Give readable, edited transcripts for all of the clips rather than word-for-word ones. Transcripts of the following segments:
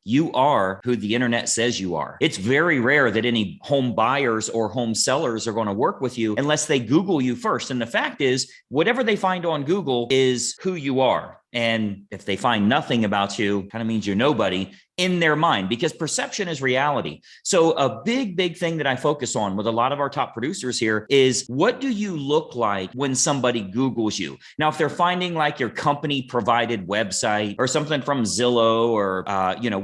You are who the internet says you are. It's very rare that any home buyers or home sellers are going to work with you unless they Google you first. And the fact is, whatever they find on Google is who you are. And if they find nothing about you, kind of means you're nobody in their mind, because perception is reality. So a big thing that I focus on with a lot of our top producers here is, what do you look like when somebody Googles you? Now, if they're finding like your company provided website or something from Zillow or,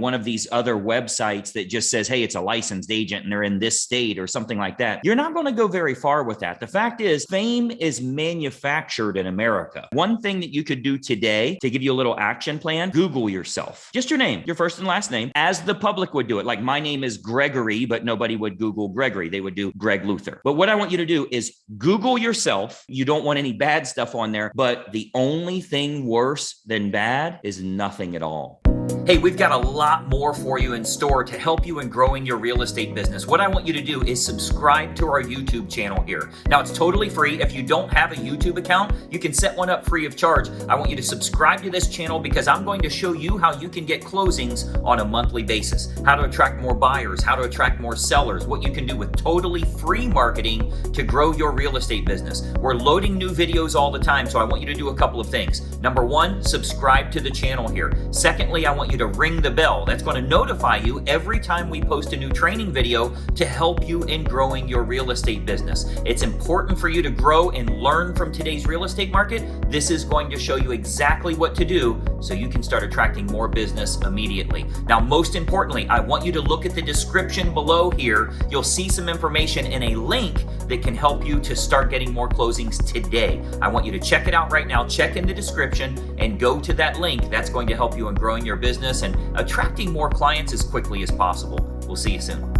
one of these other websites that just says, hey, it's a licensed agent and they're in this state or something like that, you're not going to go very far with that. The fact is, fame is manufactured in America. One thing that you could do today to give you a little action plan, Google yourself. Just your name, your first and last name, as the public would do it. Like my name is Gregory, but nobody would Google Gregory. They would do Greg Luther. But what I want you to do is Google yourself. You don't want any bad stuff on there, but the only thing worse than bad is nothing at all. Hey, we've got a lot more for you in store to help you in growing your real estate business. What I want you to do is subscribe to our YouTube channel here. Now, it's totally free. If you don't have a YouTube account, you can set one up free of charge. I want you to subscribe to this channel because I'm going to show you how you can get closings on a monthly basis, how to attract more buyers, how to attract more sellers, what you can do with totally free marketing to grow your real estate business. We're loading new videos all the time, so I want you to do a couple of things. Number one, subscribe to the channel here. Secondly, I want you to ring the bell. That's going to notify you every time we post a new training video to help you in growing your real estate business. It's important for you to grow and learn from today's real estate market. This is going to show you exactly what to do so you can start attracting more business immediately. Now, most importantly, I want you to look at the description below here. You'll see some information in a link that can help you to start getting more closings today. I want you to check it out right now. Check in the description and go to that link. That's going to help you in growing your business and attracting more clients as quickly as possible. We'll see you soon.